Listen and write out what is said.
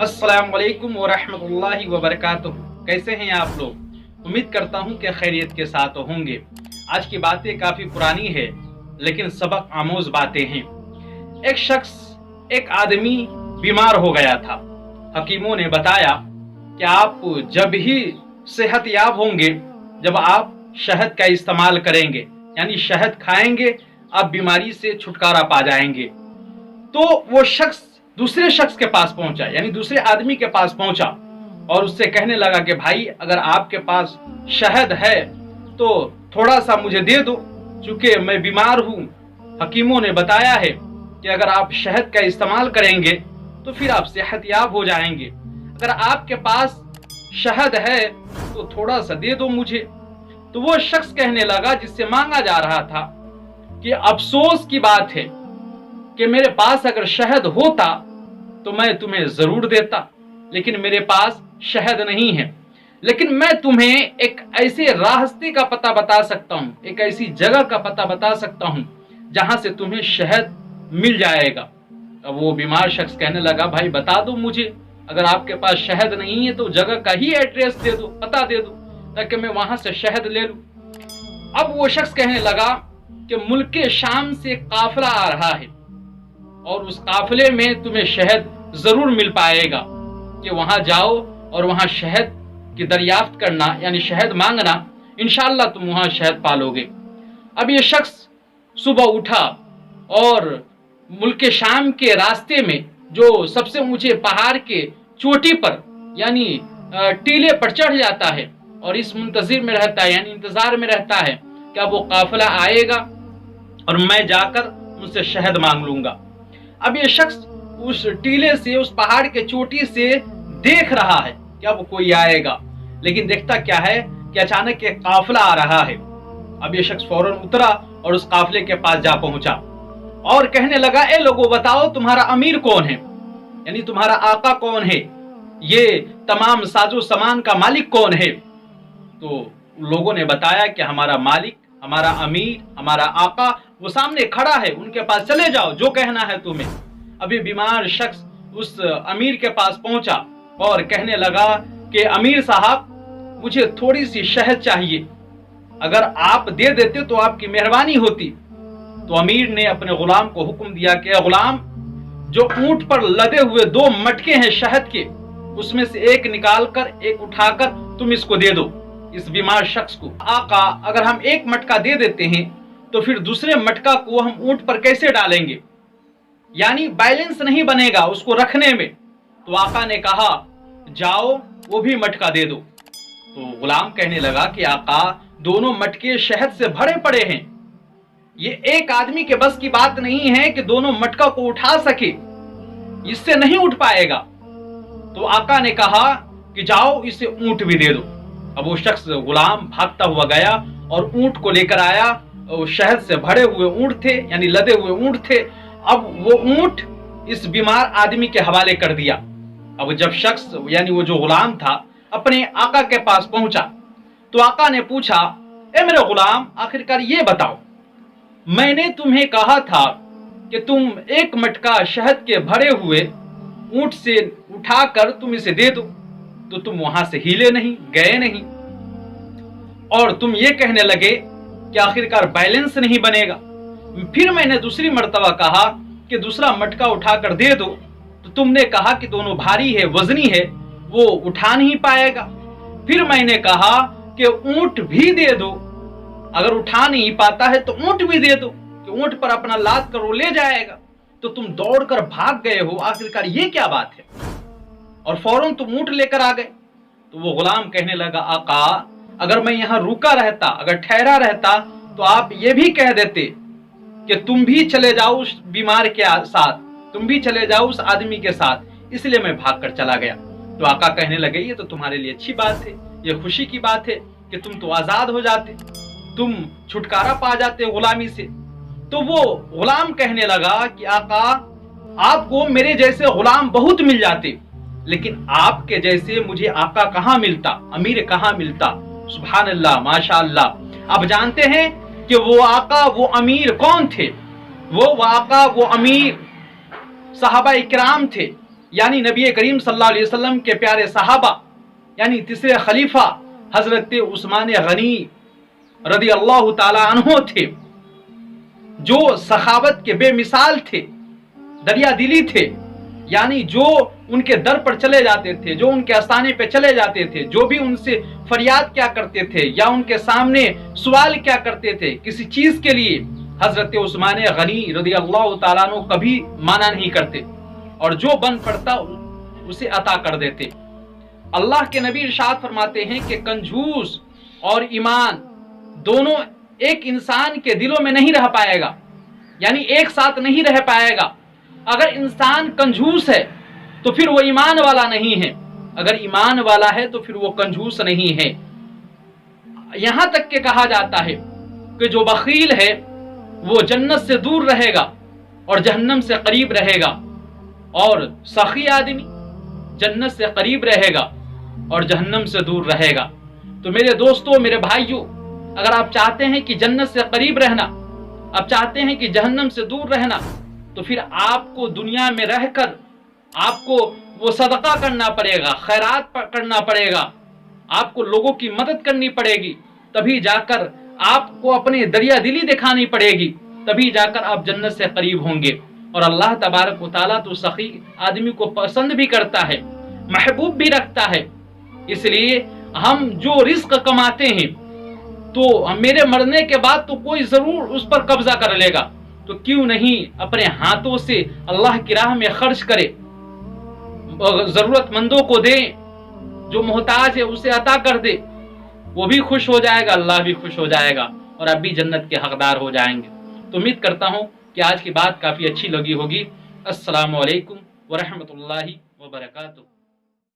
अस्सलाम वालेकुम वरहमतुल्लाहि वबरकातुहू। कैसे हैं आप लोग? उम्मीद करता हूं कि खैरियत के साथ होंगे। आज की बातें काफ़ी पुरानी है लेकिन सबक आमोज बातें हैं। एक आदमी बीमार हो गया था। हकीमों ने बताया कि आप जब ही सेहतयाब होंगे, जब आप शहद का इस्तेमाल करेंगे, यानी शहद खाएंगे, आप बीमारी से छुटकारा पा जाएंगे। तो वो शख्स दूसरे शख्स के पास पहुंचा, यानी दूसरे आदमी के पास पहुंचा और उससे कहने लगा कि भाई, अगर आपके पास शहद है तो थोड़ा सा मुझे दे दो, चूंकि मैं बीमार हूं। हकीमों ने बताया है कि अगर आप शहद का इस्तेमाल करेंगे तो फिर आप सेहतयाब हो जाएंगे। अगर आपके पास शहद है तो थोड़ा सा दे दो मुझे। तो वो शख्स कहने लगा, जिससे मांगा जा रहा था, कि अफसोस की बात है कि मेरे पास अगर शहद होता तो मैं तुम्हें जरूर देता, लेकिन मेरे पास शहद नहीं है। लेकिन मैं तुम्हें एक ऐसे रास्ते का पता बता सकता हूं, एक ऐसी जगह का पता बता सकता हूं जहां से तुम्हें शहद मिल जाएगा। अब वो बीमार शख्स कहने लगा, भाई बता दो मुझे, अगर आपके पास शहद नहीं है तो जगह का ही एड्रेस दे दो, पता दे दो, ताकि मैं वहां से शहद ले लूं। अब वो शख्स कहने लगा कि मुल्क शाम से काफिला आ रहा है और उस काफिले में तुम्हें शहद जरूर मिल पाएगा, कि वहां जाओ और वहां शहद की दरियाफ्त करना, यानी शहद मांगना, इंशाअल्लाह तुम वहां शहद पालोगे। अब ये शख्स सुबह उठा और मुल्क शाम के रास्ते में जो सबसे ऊंचे पहाड़ के चोटी पर, यानी टीले पर चढ़ जाता है और इस मुंतजिर में रहता है, यानी इंतजार में रहता है कि अब वो काफिला आएगा और मैं जाकर उनसे शहद मांग लूंगा। अब ये शख्स उस टीले से, उस पहाड़ के चोटी से देख रहा है कि अब कोई आएगा, लेकिन देखता क्या है कि अचानक एक काफिला आ रहा है। अब ये शख्स फौरन उतरा और उस काफिले के पास जा पहुंचा और कहने लगा, ए लोगों, बताओ तुम्हारा अमीर कौन है, यानी तुम्हारा आका कौन है, ये तमाम साजो सामान का मालिक कौन है। तो लोगों ने बताया कि हमारा मालिक, हमारा अमीर, हमारा आका वो सामने खड़ा है, उनके पास चले जाओ, जो कहना है तुम्हें। अभी बीमार शख्स उस अमीर के पास पहुंचा और कहने लगा कि अमीर साहब, मुझे थोड़ी सी शहद चाहिए, अगर आप दे देते तो आपकी मेहरबानी होती। तो अमीर ने अपने गुलाम को हुक्म दिया कि गुलाम, जो ऊंट पर लदे हुए 2 मटके हैं शहद के, उसमें से एक निकालकर, एक उठाकर तुम इसको दे दो इस बीमार शख्स को। आका, अगर हम एक मटका दे देते हैं तो फिर दूसरे मटका को हम ऊंट पर कैसे डालेंगे, यानी बैलेंस नहीं बनेगा उसको रखने में। तो आका ने कहा, जाओ वो भी मटका दे दो। तो गुलाम कहने लगा कि आका, दोनों मटके शहद से भरे पड़े हैं, ये एक आदमी के बस की बात नहीं है कि दोनों मटका को उठा सके, इससे नहीं उठ पाएगा। तो आका ने कहा कि जाओ इसे ऊंट भी दे दो। अब वो शख्स, गुलाम, भागता हुआ गया और ऊंट को लेकर आया। शहद से भरे हुए ऊंट थे, यानी लदे हुए ऊंट थे। अब वो ऊंट इस बीमार आदमी के हवाले कर दिया। अब जब शख्स, यानी वो जो गुलाम था, अपने आका के पास पहुंचा तो आका ने पूछा, ए मेरे गुलाम, आखिरकार ये बताओ, मैंने तुम्हें कहा था कि तुम एक मटका शहद के भरे हुए ऊंट से उठाकर तुम इसे दे दो, तो तुम वहां से हिले नहीं, गए नहीं, और तुम ये कहने लगे कि आखिरकार बैलेंस नहीं बनेगा। फिर मैंने दूसरी मर्तबा कहा कि दूसरा मटका उठाकर दे दो, तो तुमने कहा कि दोनों भारी है, वजनी है, वो उठा नहीं पाएगा। फिर मैंने कहा कि ऊंट भी दे दो, अगर उठा नहीं पाता है तो ऊंट भी दे दो, कि ऊंट पर अपना लाद कर वो ले जाएगा। तो तुम दौड़कर भाग गए हो, आखिरकार ये क्या बात है, और फौरन तुम ऊंट लेकर आ गए। तो वो गुलाम कहने लगा, आका, अगर मैं यहां रुका रहता, अगर ठहरा रहता, तो आप ये भी कह देते कि तुम भी चले जाओ उस बीमार के साथ, तुम भी चले जाओ उस आदमी के साथ, इसलिए मैं भागकर चला गया। तो आका कहने लगे, ये तो तुम्हारे लिए अच्छी बात है, ये खुशी की बात है कि तुम तो आजाद हो जाते, तुम छुटकारा पा जाते गुलामी से। तो वो गुलाम कहने लगा कि आका, आपको मेरे जैसे गुलाम बहुत मिल जाते, लेकिन आपके जैसे मुझे आका कहाँ मिलता, अमीर कहाँ मिलता। सुभान अल्लाह, माशा अल्लाह। आप जानते हैं कि वो आका, वो अमीर कौन थे? वो आका, वो अमीर सहाबा इकराम थे। यानी नबी करीम सल्लल्लाहु अलैहि वसल्लम के प्यारे सहाबा यानी तीसरे खलीफा हजरत उस्मान गनी रदी अल्लाह ताला अन्हु थे, जो सखावत के बेमिसाल थे, दरिया दिली थे। यानी जो उनके दर पर चले जाते थे, जो उनके आस्थाने पे चले जाते थे, जो भी उनसे फरियाद क्या करते थे या उनके सामने सवाल क्या करते थे किसी चीज के लिए, हजरत उस्मान गनी रदी अल्लाह ताला अन्हु कभी माना नहीं करते और जो बन पड़ता उसे अता कर देते। अल्लाह के नबी इरशाद फरमाते हैं कि कंजूस और ईमान दोनों एक इंसान के दिलों में नहीं रह पाएगा, यानी एक साथ नहीं रह पाएगा। अगर इंसान कंजूस है तो फिर वो ईमान वाला नहीं है, अगर ईमान वाला है तो फिर वो कंजूस नहीं है। यहां तक के कहा जाता है कि जो बखील है वो जन्नत से दूर रहेगा और जहन्नम से करीब रहेगा, और सखी आदमी जन्नत से करीब रहेगा और जहन्नम से दूर रहेगा। तो मेरे दोस्तों, मेरे भाइयों, अगर आप चाहते हैं कि जन्नत से करीब रहना, आप चाहते हैं कि जहन्नम से दूर रहना, तो फिर आपको दुनिया में रहकर आपको वो सदका करना पड़ेगा, खैरात करना पड़ेगा, आपको लोगों की मदद करनी पड़ेगी, तभी जाकर आपको अपनी दरिया दिली दिखानी पड़ेगी, तभी जाकर आप जन्नत से करीब होंगे। और अल्लाह तबारक व तआला तो सखी आदमी को पसंद भी करता है, महबूब भी रखता है। इसलिए हम जो रिस्क कमाते हैं तो मेरे मरने के बाद तो कोई जरूर उस पर कब्जा कर लेगा, तो क्यों नहीं अपने हाथों से अल्लाह की राह में खर्च करे, जरूरतमंदों को दे, जो मोहताज है उसे अता कर दे, वो भी खुश हो जाएगा, अल्लाह भी खुश हो जाएगा और आप भी जन्नत के हकदार हो जाएंगे। तो उम्मीद करता हूँ कि आज की बात काफ़ी अच्छी लगी होगी। अस्सलामु अलैकुम व रहमतुल्लाहि व बरकातुहू।